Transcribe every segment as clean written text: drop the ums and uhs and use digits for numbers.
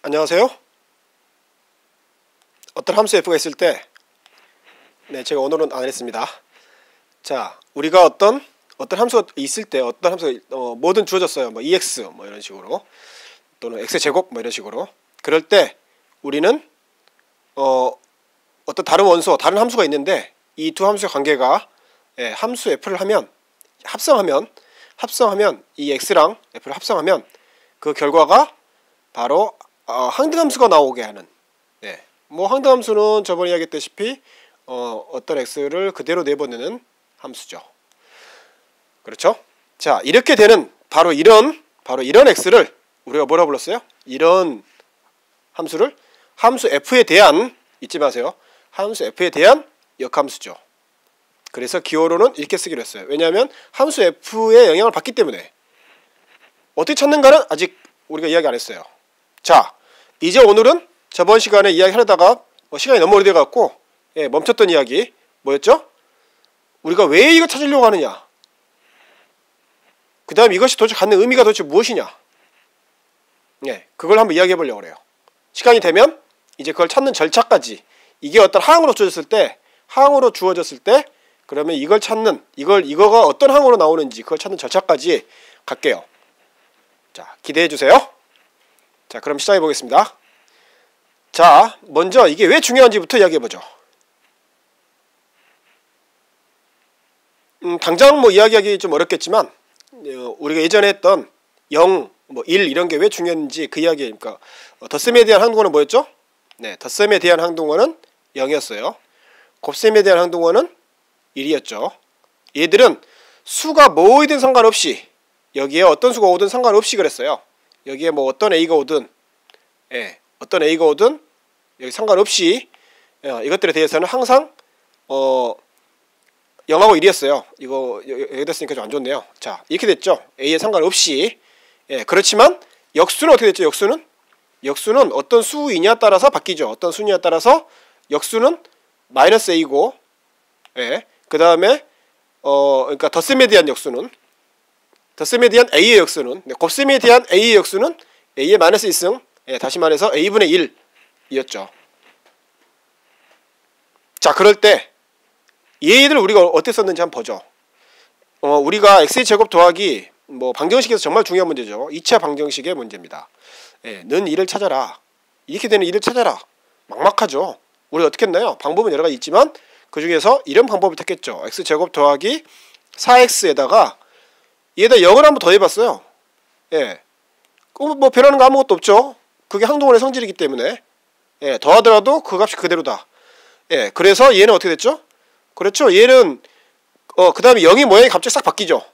안녕하세요. 어떤 함수 f가 있을 때 제가 오늘은 안 했습니다. 자, 우리가 어떤 함수가 있을 때 어떤 함수가 뭐든 주어졌어요. 뭐 ex 뭐 이런 식으로 또는 x제곱 뭐 이런 식으로. 그럴 때 우리는 어떤 다른 원소, 다른 함수가 있는데 이 두 함수의 관계가 함수 f를 하면 합성하면 이 x랑 f를 합성하면 그 결과가 바로 항등함수가 나오게 하는 뭐 항등함수는 저번에 이야기했다시피 어떤 x를 그대로 내보내는 함수죠. 그렇죠? 자, 이렇게 되는 바로 이런 x를 우리가 뭐라 불렀어요? 이런 함수를 함수 f에 대한, 잊지 마세요. 함수 f에 대한 역함수죠. 그래서 기호로는 이렇게 쓰기로 했어요. 왜냐하면 함수 f의 영향을 받기 때문에. 어떻게 찾는가는 아직 우리가 이야기 안 했어요. 자, 이제 오늘은 저번 시간에 이야기하려다가 시간이 너무 오래돼 갖고 멈췄던 이야기 뭐였죠? 우리가 왜 이걸 찾으려고 하느냐, 그 다음 이것이 도대체 갖는 의미가 도대체 무엇이냐, 그걸 한번 이야기해 보려고 그래요. 시간이 되면 이제 그걸 찾는 절차까지, 이게 어떤 항으로 주어졌을 때 그러면 이걸 찾는, 이거가 어떤 항으로 나오는지 그걸 찾는 절차까지 갈게요. 자, 기대해 주세요. 자, 그럼 시작해 보겠습니다. 자, 먼저 이게 왜 중요한지부터 이야기해 보죠. 당장 뭐 이야기하기 좀 어렵겠지만 우리가 예전에 했던 0, 뭐 1 이런 게 왜 중요한지 그 이야기니까. 덧셈에 대한 항등원은 뭐였죠? 덧셈에 대한 항등원은 0이었어요. 곱셈에 대한 항등원은 1이었죠. 얘들은 수가 뭐이든 상관없이, 여기에 어떤 수가 오든 상관없이 그랬어요. 여기에 뭐 어떤 a가 오든 어떤 a가 오든 여기 상관없이 이것들에 대해서는 항상 0하고 1이었어요. 이거 여기다 쓰니까 좀 안 좋네요. 자, 이렇게 됐죠. a에 상관없이. 그렇지만 역수는 어떻게 됐죠? 역수는 어떤 수이냐 따라서 바뀌죠. 어떤 수냐에 따라서 역수는 마이너스 a고, 그 다음에 그러니까 덧셈에 대한 역수는, 덧셈에 대한 a의 역수는, 곱셈에 대한 a의 역수는 a의 마이너스 1승, 다시 말해서 a분의 1이었죠. 자, 그럴 때 얘들 우리가 어떻게 썼는지 한번 보죠. 우리가 x의 제곱 더하기 뭐 방정식에서 정말 중요한 문제죠. 2차 방정식의 문제입니다. 는 2를 찾아라. 이렇게 되는 2를 찾아라. 막막하죠. 우리 어떻게 했나요? 방법은 여러 가지 있지만 그 중에서 이런 방법을 택했죠. x제곱 더하기 4x에다가 얘에다 0을 한번 더해봤어요. 뭐 변하는 거 아무것도 없죠. 그게 항등원의 성질이기 때문에 더하더라도 그 값이 그대로다. 그래서 얘는 어떻게 됐죠? 그렇죠. 얘는 그 다음에 0의 모양이 갑자기 싹 바뀌죠.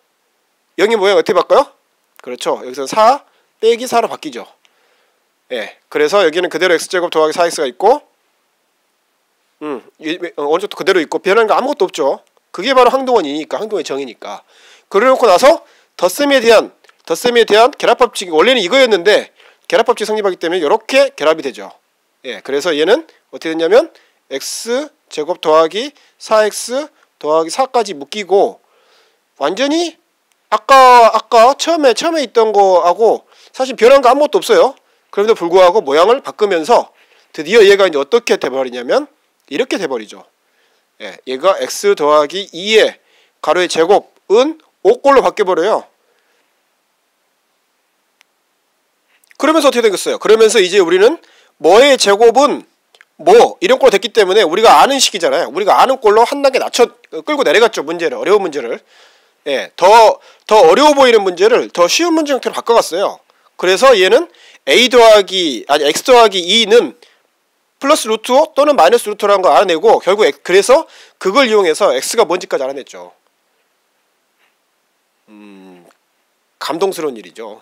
0의 모양이 어떻게 바꿔요? 그렇죠. 여기서 4 빼기 4로 바뀌죠. 그래서 여기는 그대로 x제곱 더하기 4x가 있고 어느 정도 그대로 있고 변하는 거 아무것도 없죠. 그게 바로 항등원이니까, 항등원의 정이니까. 그래놓고 나서 덧셈에 대한 결합법칙이 원래는 이거였는데 결합법칙이 성립하기 때문에 이렇게 결합이 되죠. 그래서 얘는 어떻게 됐냐면 x제곱 더하기 4x 더하기 4까지 묶이고, 완전히 아까 처음에 있던 거하고 사실 변한 거 아무것도 없어요. 그럼에도 불구하고 모양을 바꾸면서 드디어 얘가 이제 어떻게 돼버리냐면 이렇게 돼버리죠. 얘가 x 더하기 2의 가로의 제곱은 5꼴로 바뀌어버려요. 그러면서 어떻게 되겠어요? 그러면서 이제 우리는 뭐의 제곱은 뭐 이런 꼴로 됐기 때문에 우리가 아는 식이잖아요. 우리가 아는 꼴로 한 단계 끌고 내려갔죠. 문제를, 어려운 문제를. 더 어려워 보이는 문제를 더 쉬운 문제 형태로 바꿔갔어요. 그래서 얘는 x 더하기 2는 플러스 루트 5 또는 마이너스 루트 5라는 걸 알아내고, 결국 그래서 그걸 이용해서 x가 뭔지까지 알아냈죠. 감동스러운 일이죠.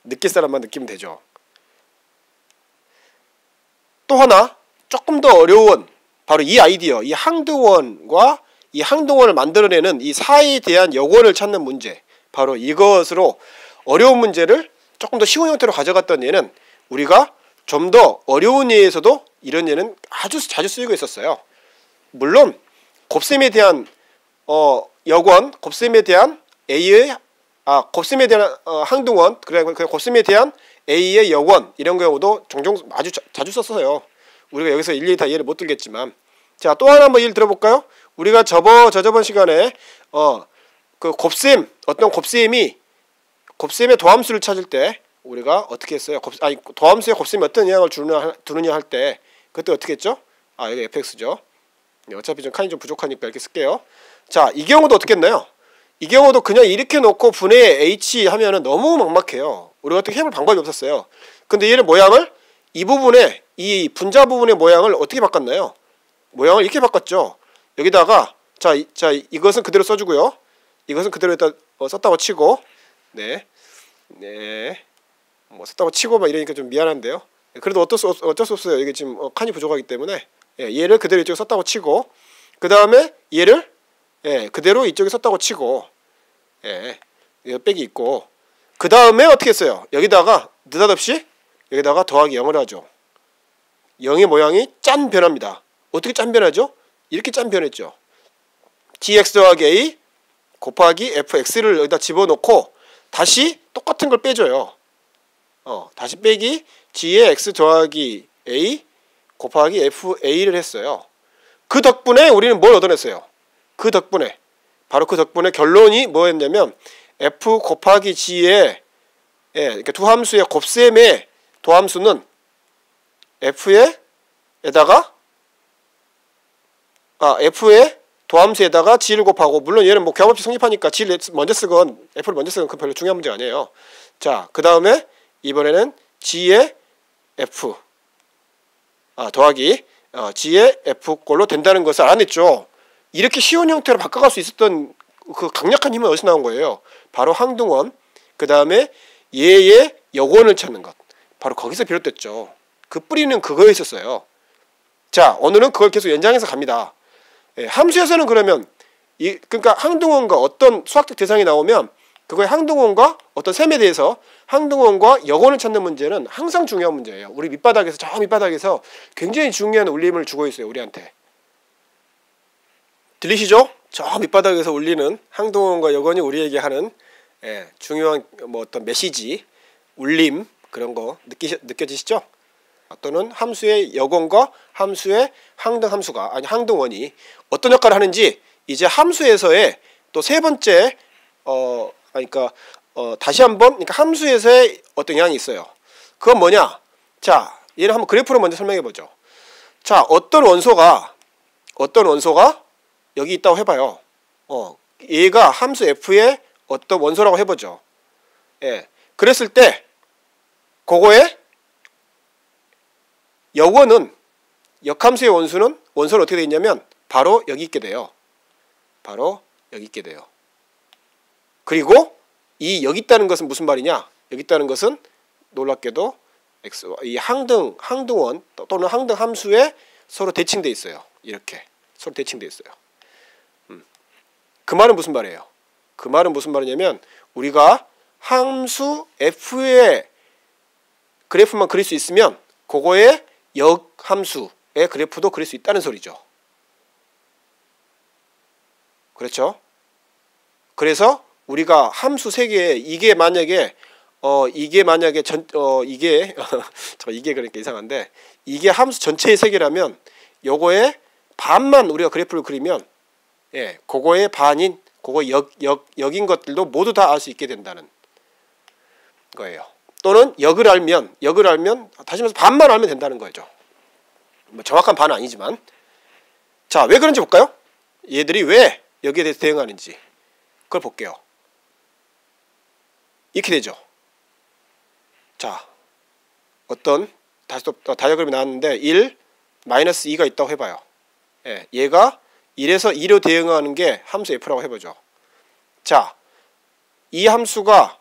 느낄 사람만 느끼면 되죠. 또 하나 조금 더 어려운 바로 이 아이디어, 이 항등원과 이 항등원을 만들어내는 이 4에 대한 역원을 찾는 문제, 바로 이것으로 어려운 문제를 조금 더 쉬운 형태로 가져갔던 예는, 우리가 좀 더 어려운 예에서도 이런 예는 아주 자주 쓰이고 있었어요. 물론 곱셈에 대한 역원, 곱셈에 대한 a의 곱셈에 대한 항등원, 그래 곱셈에 대한 A의 역원 이런 경우도 종종 아주 자주 썼어요. 우리가 여기서 일일이 다 이해를 못 들겠지만, 자, 또 하나 한번 예를 들어볼까요? 우리가 저번 시간에 그 곱셈, 어떤 곱셈의 도함수를 찾을 때 우리가 어떻게 했어요? 도함수의 곱셈이 어떤 영향을 두느냐 할 때 그때 어떻게 했죠? 여기 fx죠. 어차피 좀 칸이 좀 부족하니까 이렇게 쓸게요. 자, 이 경우도 어떻게 했나요? 이 경우도 그냥 이렇게 놓고 분의 h 하면은 너무 막막해요. 우리가 어떻게 해볼 방법이 없었어요. 근데 얘는 모양을 이 부분에, 이 분자 부분의 모양을 어떻게 바꿨나요? 모양을 이렇게 바꿨죠. 여기다가 자 이것은 그대로 써주고요. 이것은 그대로 일단 썼다고 치고, 뭐 썼다고 치고 막 이러니까 좀 미안한데요. 그래도 어쩔 수 없어요. 이게 지금 칸이 부족하기 때문에 얘를 그대로 이쪽에 썼다고 치고, 그 다음에 얘를 그대로 이쪽에 썼다고 치고, 빼기 있고, 그 다음에 어떻게 했어요? 여기다가 느닷없이 여기다가 더하기 0을 하죠. 0의 모양이 짠 변합니다. 어떻게 짠 변하죠? 이렇게 짠 변했죠. gx 더하기 a 곱하기 fx를 여기다 집어넣고 다시 똑같은 걸 빼줘요. 다시 빼기 g의 x 더하기 a 곱하기 fa를 했어요. 그 덕분에 우리는 뭘 얻어냈어요? 바로 그 덕분에 결론이 뭐였냐면 f 곱하기 g의 그러니까 두 함수의 곱셈의 도함수는 f의 도함수에다가 g를 곱하고, 물론 얘는 뭐 겹없이 성립하니까 g를 먼저 쓰건 f를 먼저 쓰건 그건 별로 중요한 문제가 아니에요. 자, 그 다음에 이번에는 g의 f 더하기 g의 f꼴로 된다는 것을 알아냈죠. 이렇게 쉬운 형태로 바꿔갈 수 있었던 그 강력한 힘은 어디서 나온 거예요? 바로 항등원, 그 다음에 얘의 역원을 찾는 것, 바로 거기서 비롯됐죠. 그 뿌리는 그거에 있었어요. 자, 오늘은 그걸 계속 연장해서 갑니다. 함수에서는 그러면 그러니까 항등원과 어떤 수학적 대상이 나오면 그거의 항등원과 어떤 셈에 대해서 항등원과 역원을 찾는 문제는 항상 중요한 문제예요. 우리 밑바닥에서, 저 밑바닥에서 굉장히 중요한 울림을 주고 있어요, 우리한테. 들리시죠? 저 밑바닥에서 울리는 항등원과 역원이 우리에게 하는 중요한 뭐 어떤 메시지, 울림, 그런 거 느껴지시죠? 또는 함수의 역원과 함수의 항등원이 어떤 역할을 하는지 이제 함수에서의 또 세 번째 다시 한번, 그러니까 함수에서의 어떤 영향이 있어요. 그건 뭐냐? 자, 얘를 한번 그래프로 먼저 설명해 보죠. 자, 어떤 원소가 여기 있다고 해봐요. 얘가 함수 f의 어떤 원소라고 해보죠. 그랬을 때 그거의 역함수의 원소는 어떻게 되어 있냐면 바로 여기 있게 돼요. 그리고 여기 있다는 것은 무슨 말이냐? 여기 있다는 것은 놀랍게도 이 항등원 또는 항등함수에 서로 대칭돼 있어요. 이렇게 서로 대칭돼 있어요. 그 말은 무슨 말이에요? 그 말은 무슨 말이냐면 우리가 함수 f의 그래프만 그릴 수 있으면 그거의 역함수의 그래프도 그릴 수 있다는 소리죠. 그렇죠? 그래서 우리가 함수 세 개에 이게 만약에 이게 그러니까 이상한데, 이게 함수 전체의 세 개라면 요거의 반만 우리가 그래프를 그리면 그거의 반인 그거 역인 것들도 모두 다 알 수 있게 된다는 거예요. 또는 역을 알면 다시 말해서 반만 알면 된다는 거죠. 뭐 정확한 반은 아니지만. 자, 왜 그런지 볼까요? 얘들이 왜 여기에 대해서 대응하는지 그걸 볼게요. 이렇게 되죠. 자, 다시 또 다이어그램이 나왔는데 1, 마이너스 2가 있다고 해봐요. 얘가 1에서 2로 대응하는 게 함수 f라고 해보죠. 자, 이 함수가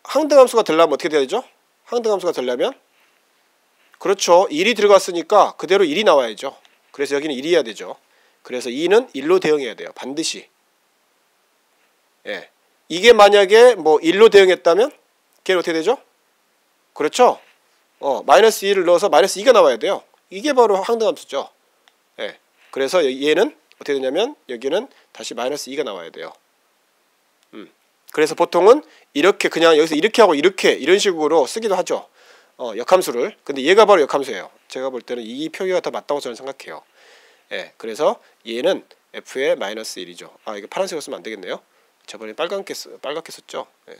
항등함수가 되려면 어떻게 돼야 되죠? 항등함수가 되려면 그렇죠. 1이 들어갔으니까 그대로 1이 나와야죠. 그래서 여기는 1이어야 되죠. 그래서 2는 1로 대응해야 돼요. 반드시. 이게 만약에 뭐 1로 대응했다면 걔는 어떻게 되죠? 그렇죠. 마이너스 2를 넣어서 마이너스 2가 나와야 돼요. 이게 바로 항등함수죠. 그래서 얘는 어떻게 되냐면 여기는 다시 마이너스 2가 나와야 돼요. 그래서 보통은 이렇게 그냥 여기서 이렇게 하고 이렇게 이런 식으로 쓰기도 하죠. 역함수를. 근데 얘가 바로 역함수예요. 제가 볼 때는 이 표기가 더 맞다고 저는 생각해요. 예, 그래서 얘는 f의 마이너스 1이죠. 아, 이거 파란색으로 쓰면 안 되겠네요. 저번에 빨갛게 썼죠. 예,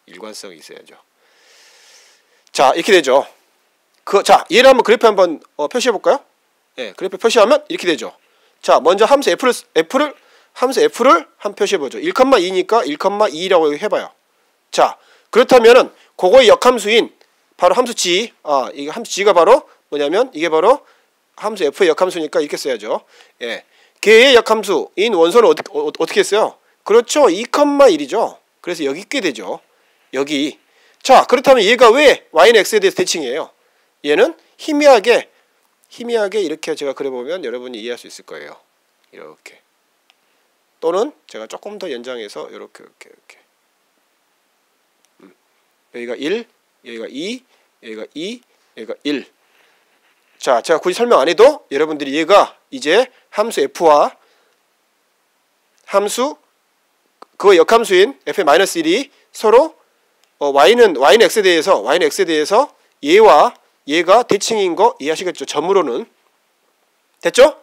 일관성이 있어야죠. 자, 이렇게 되죠. 자, 얘를 한번 그래프 한번 표시해 볼까요? 예, 그래프 표시하면 이렇게 되죠. 자, 먼저 함수 f를 한번 표시해 보죠. 1,2니까 1,2라고 해봐요. 자, 그렇다면은 그거의 역함수인 바로 함수 g, 이게 함수 g가 바로 뭐냐면 이게 바로 함수 f의 역함수니까 이렇게 써야죠. 예, 걔의 역함수인 원소는 어떻게 했어요? 그렇죠, 2,1이죠. 그래서 여기 있게 되죠. 여기. 자, 그렇다면 얘가 왜 y는 x에 대해서 대칭이에요? 얘는 희미하게 이렇게 제가 그려보면 여러분이 이해할 수 있을 거예요. 이렇게. 또는 제가 조금 더 연장해서 이렇게. 여기가 1, 여기가 2, 여기가 2, 여기가 1. 자, 제가 굳이 설명 안 해도 여러분들이 얘가 이제 함수 f와 함수 그 역함수인 f의 마이너스 1이 서로 y는 x에 대해서 얘와 얘가 대칭인 거 이해하시겠죠? 점으로는. 됐죠?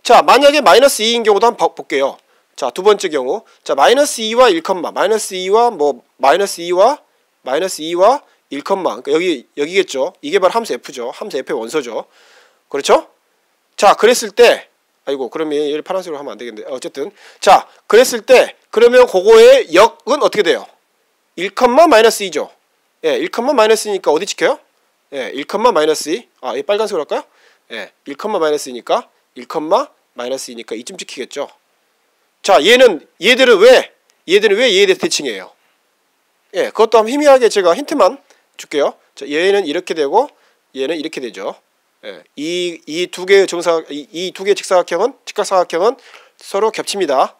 자, 만약에 마이너스 2인 경우도 한번 볼게요. 자, 두 번째 경우. 자, 마이너스 2와 1, 마이너스 2와 마이너스 2와 1, 그러니까 여기겠죠. 이게 바로 함수 f죠. 함수 f의 원소죠. 그렇죠? 자, 그랬을 때 그러면 얘를 파란색으로 하면 안 되겠는데. 어쨌든. 자, 그랬을 때 그러면 그거의 역은 어떻게 돼요? 1, 마이너스 2죠. 예, 1, 마이너스 2니까 어디 찍혀요? 예, 1, 마이너스 2. 이 빨간색으로 할까요? 예, 1, 마이너스 2니까 1, 마이너스 2니까 이쯤 찍히겠죠. 자, 얘들은 왜 얘에 대해서 대칭이에요? 예, 그것도 한번 희미하게 제가 힌트만 줄게요. 자, 얘는 이렇게 되고 얘는 이렇게 되죠. 예, 이 두 개의 직각사각형은 서로 겹칩니다.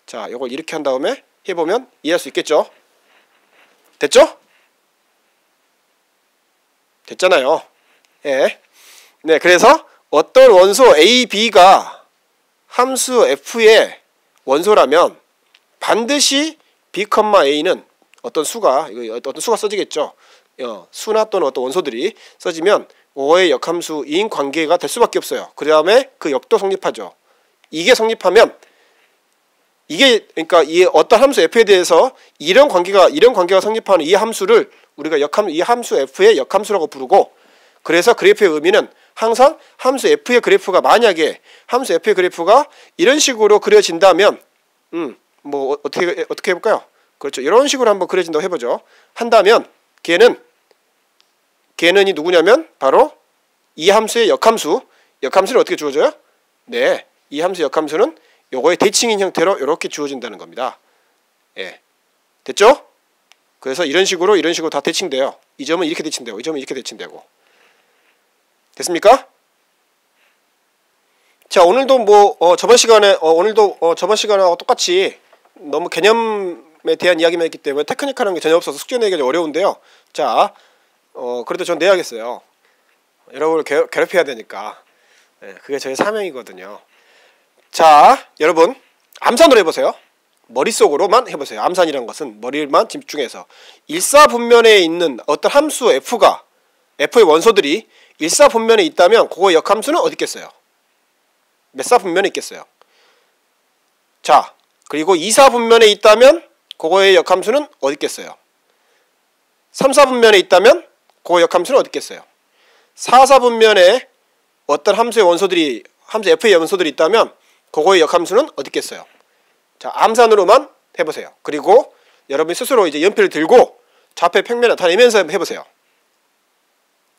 자, 이걸 이렇게 한 다음에 해보면 이해할 수 있겠죠? 됐죠? 됐잖아요. 예. 네, 그래서 어떤 원소 A, B가 함수 F의 원소라면 반드시 B, A는 어떤 수가 써지겠죠. 수나 또는 어떤 원소들이 써지면 5의 역함수인 관계가 될 수밖에 없어요. 그 다음에 그 역도 성립하죠. 이게 성립하면 그러니까 이 어떤 함수 f에 대해서 이런 관계가 성립하는 이 함수를 우리가 이 함수 f의 역함수라고 부르고, 그래서 그래프의 의미는 항상 함수 f의 그래프가 만약에 함수 f의 그래프가 이런 식으로 그려진다면 뭐 어떻게 해볼까요? 그렇죠. 이런 식으로 한번 그려진다고 해보죠. 한다면 걔는 이 누구냐면 바로 이 함수의 역함수는 어떻게 주어져요? 네, 이 함수의 역함수는 요거의 대칭인 형태로 이렇게 주어진다는 겁니다. 예, 됐죠? 그래서 이런 식으로 다 대칭돼요. 이 점은 이렇게 대칭되고 이 점은 이렇게 대칭되고. 됐습니까? 자, 오늘도 저번 시간하고 똑같이 너무 개념에 대한 이야기만 했기 때문에 테크니컬한 게 전혀 없어서 숙제 내기가 어려운데요. 자, 그래도 전 내야겠어요. 여러분을 괴롭혀야 되니까. 네, 그게 저의 사명이거든요. 자, 여러분 암산으로 해보세요. 머릿속으로만 해보세요. 암산이란 것은 머리만 집중해서 일사분면에 있는 어떤 함수 f의 원소들이 일사분면에 있다면 그거의 역함수는 어디 있겠어요? 몇 사분면에 있겠어요? 자, 그리고 2사분면에 있다면 그거의 역함수는 어디 있겠어요? 3사분면에 있다면 그거의 역함수는 어디 있겠어요? 4사분면에 어떤 함수 f의 원소들이 있다면 그거의 역함수는 어디 있겠어요? 자, 암산으로만 해보세요. 그리고 여러분이 스스로 이제 연필을 들고 좌표 평면을 나타내면서 해보세요.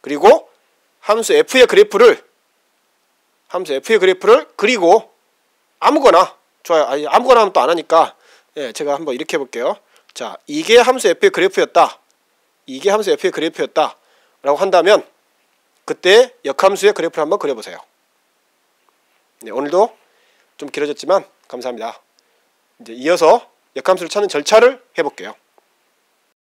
그리고 함수 f의 그래프를 그리고 아무거나 좋아요. 아무거나 하면 또 안 하니까 제가 한번 이렇게 해볼게요. 자, 이게 함수 f의 그래프였다. 라고 한다면 그때 역함수의 그래프를 한번 그려보세요. 네, 오늘도 좀 길어졌지만 감사합니다. 이제 이어서 역함수를 찾는 절차를 해볼게요.